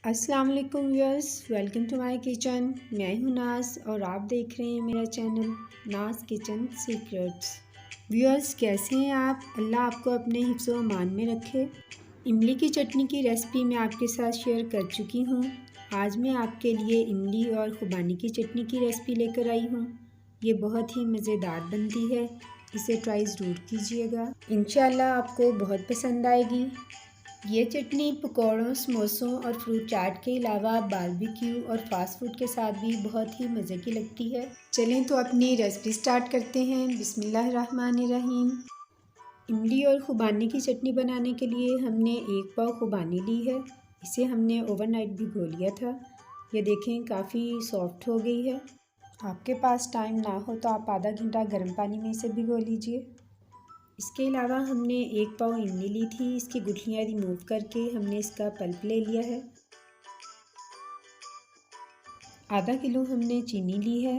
अस्सलाम वालेकुम viewers, welcome to my kitchen. मैं हूं नाज और आप देख रहे हैं मेरा चैनल नाज किचन सीक्रेट्स। व्यूअर्स, कैसे हैं आप? अल्लाह आपको अपने हिफ्ज़ व अमान में रखे। इमली की चटनी की रेसिपी मैं आपके साथ शेयर कर चुकी हूं। आज मैं आपके लिए इमली और खुबानी की चटनी की रेसिपी लेकर आई हूं। ये बहुत ही मज़ेदार बनती है, इसे ट्राई ज़रूर कीजिएगा। इंशाल्लाह आपको बहुत पसंद आएगी। ये चटनी पकौड़ों, समोसों और फ्रूट चाट के अलावा बारबेक्यू और फास्ट फूड के साथ भी बहुत ही मज़े की लगती है। चलें तो अपनी रेसिपी स्टार्ट करते हैं। बिस्मिल्लाहिर्रहमानिर्रहीम। इमली और खुबानी की चटनी बनाने के लिए हमने 1 पाव खुबानी ली है। इसे हमने ओवरनाइट भिगो लिया था। ये देखें, काफ़ी सॉफ्ट हो गई है। आपके पास टाइम ना हो तो आप आधा घंटा गर्म पानी में इसे भिगो लीजिए। इसके अलावा हमने 1 पाव इमली ली थी। इसकी गुठलियाँ रिमूव करके हमने इसका पल्प ले लिया है। आधा किलो हमने चीनी ली है।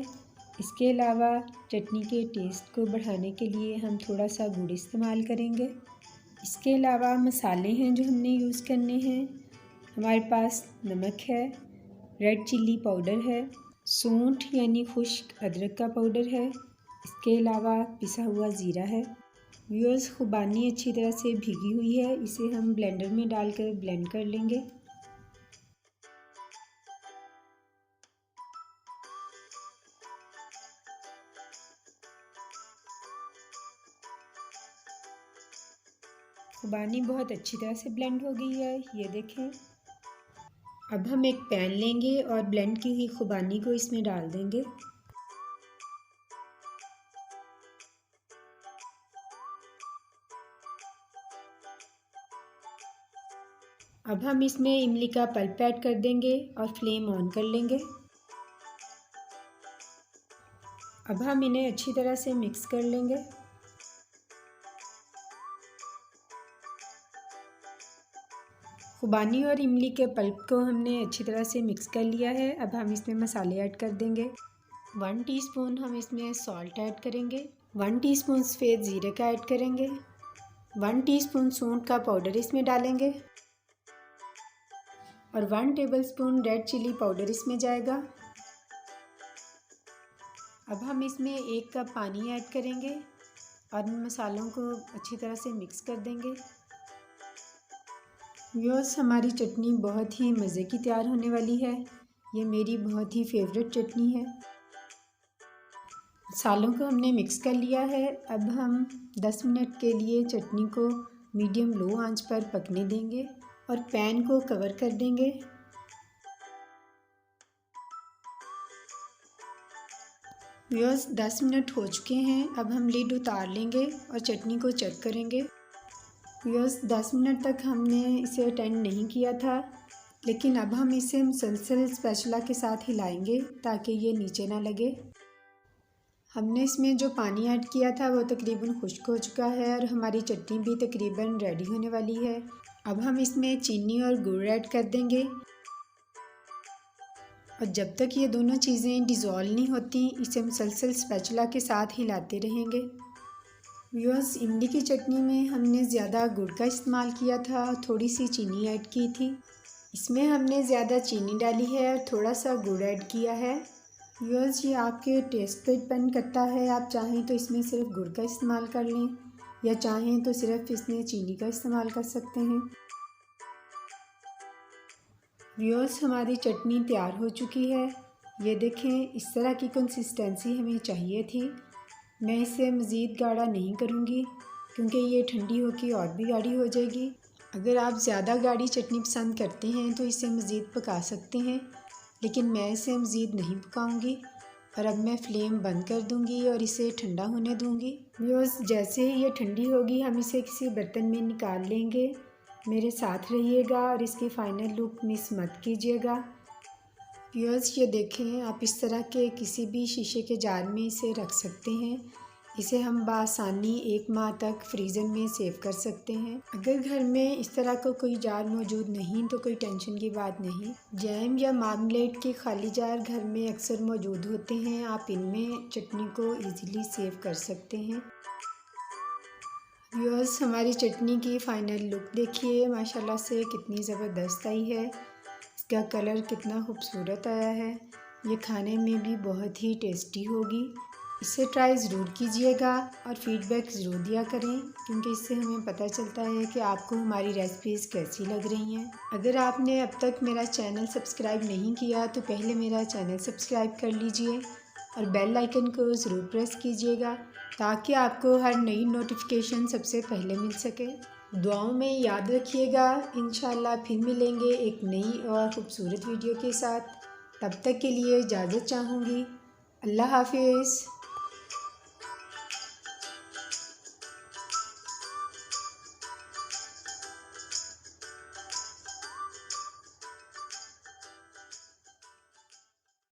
इसके अलावा चटनी के टेस्ट को बढ़ाने के लिए हम थोड़ा सा गुड़ इस्तेमाल करेंगे। इसके अलावा मसाले हैं जो हमने यूज़ करने हैं। हमारे पास नमक है, रेड चिल्ली पाउडर है, सूंठ यानी खुश्क अदरक का पाउडर है। इसके अलावा पिसा हुआ ज़ीरा है। व्यूअर्स, खुबानी अच्छी तरह से भीगी हुई है। इसे हम ब्लेंडर में डालकर ब्लेंड कर लेंगे। खुबानी बहुत अच्छी तरह से ब्लेंड हो गई है, ये देखें। अब हम एक पैन लेंगे और ब्लेंड की हुई खुबानी को इसमें डाल देंगे। अब हम इसमें इमली का पल्प ऐड कर देंगे और फ्लेम ऑन कर लेंगे। अब हम इन्हें अच्छी तरह से मिक्स कर लेंगे। खुबानी और इमली के पल्प को हमने अच्छी तरह से मिक्स कर लिया है। अब हम इसमें मसाले ऐड कर देंगे। 1 टीस्पून हम इसमें सॉल्ट ऐड करेंगे। 1 टीस्पून सफ़ेद ज़ीरे का ऐड करेंगे। 1 टीस्पून सूंठ का पाउडर इसमें डालेंगे और 1 टेबलस्पून रेड चिली पाउडर इसमें जाएगा। अब हम इसमें 1 कप पानी ऐड करेंगे और इन मसालों को अच्छी तरह से मिक्स कर देंगे। व्यूअर्स, हमारी चटनी बहुत ही मज़े की तैयार होने वाली है। ये मेरी बहुत ही फेवरेट चटनी है। मसालों को हमने मिक्स कर लिया है। अब हम 10 मिनट के लिए चटनी को मीडियम लो आंच पर पकने देंगे और पैन को कवर कर देंगे। व्यूअर्स, 10 मिनट हो चुके हैं। अब हम लिड उतार लेंगे और चटनी को चेक करेंगे। व्यूअर्स, 10 मिनट तक हमने इसे अटेंड नहीं किया था, लेकिन अब हम इसे मुसलसल स्पैचुला के साथ हिलाएंगे ताकि ये नीचे ना लगे। हमने इसमें जो पानी ऐड किया था वो तकरीबन खुश्क हो चुका है और हमारी चटनी भी तकरीबन रेडी होने वाली है। अब हम इसमें चीनी और गुड़ ऐड कर देंगे और जब तक ये दोनों चीज़ें डिज़ोल्व नहीं होती इसे मुसलसल स्पैचुला के साथ हिलाते रहेंगे। व्यूअर्स, इमली की चटनी में हमने ज़्यादा गुड़ का इस्तेमाल किया था, थोड़ी सी चीनी ऐड की थी। इसमें हमने ज़्यादा चीनी डाली है और थोड़ा सा गुड़ ऐड किया है। व्यूअर्स, ये आपके टेस्ट पे डिपेंड करता है। आप चाहें तो इसमें सिर्फ गुड़ का इस्तेमाल कर लें या चाहें तो सिर्फ इसमें चीनी का इस्तेमाल कर सकते हैं। व्यूअर्स, हमारी चटनी तैयार हो चुकी है। ये देखें, इस तरह की कंसिस्टेंसी हमें चाहिए थी। मैं इसे मज़ीद गाढ़ा नहीं करूँगी क्योंकि ये ठंडी होकर और भी गाढ़ी हो जाएगी। अगर आप ज़्यादा गाढ़ी चटनी पसंद करते हैं तो इसे मज़ीद पका सकते हैं, लेकिन मैं इसे मज़ीद नहीं पकाऊंगी और अब मैं फ्लेम बंद कर दूंगी और इसे ठंडा होने दूंगी। व्यूअर्स, जैसे ही ये ठंडी होगी हम इसे किसी बर्तन में निकाल लेंगे। मेरे साथ रहिएगा और इसकी फ़ाइनल लुक मिस मत कीजिएगा। व्यूअर्स, ये देखें, आप इस तरह के किसी भी शीशे के जार में इसे रख सकते हैं। इसे हम बआसानी 1 माह तक फ्रीज़र में सेव कर सकते हैं। अगर घर में इस तरह का कोई जार मौजूद नहीं तो कोई टेंशन की बात नहीं। जैम या मार्मलेट के खाली जार घर में अक्सर मौजूद होते हैं। आप इनमें चटनी को इजीली सेव कर सकते हैं। व्यूअर्स, हमारी चटनी की फ़ाइनल लुक देखिए, माशाल्लाह से कितनी ज़बरदस्त आई है। इसका कलर कितना खूबसूरत आया है। ये खाने में भी बहुत ही टेस्टी होगी। इसे ट्राई ज़रूर कीजिएगा और फीडबैक ज़रूर दिया करें, क्योंकि इससे हमें पता चलता है कि आपको हमारी रेसिपीज़ कैसी लग रही हैं। अगर आपने अब तक मेरा चैनल सब्सक्राइब नहीं किया तो पहले मेरा चैनल सब्सक्राइब कर लीजिए और बेल आइकन को ज़रूर प्रेस कीजिएगा, ताकि आपको हर नई नोटिफिकेशन सबसे पहले मिल सके। दुआओं में याद रखिएगा। इंशाल्लाह फिर मिलेंगे एक नई और ख़ूबसूरत वीडियो के साथ। तब तक के लिए इजाज़त चाहूँगी। अल्लाह हाफिज़।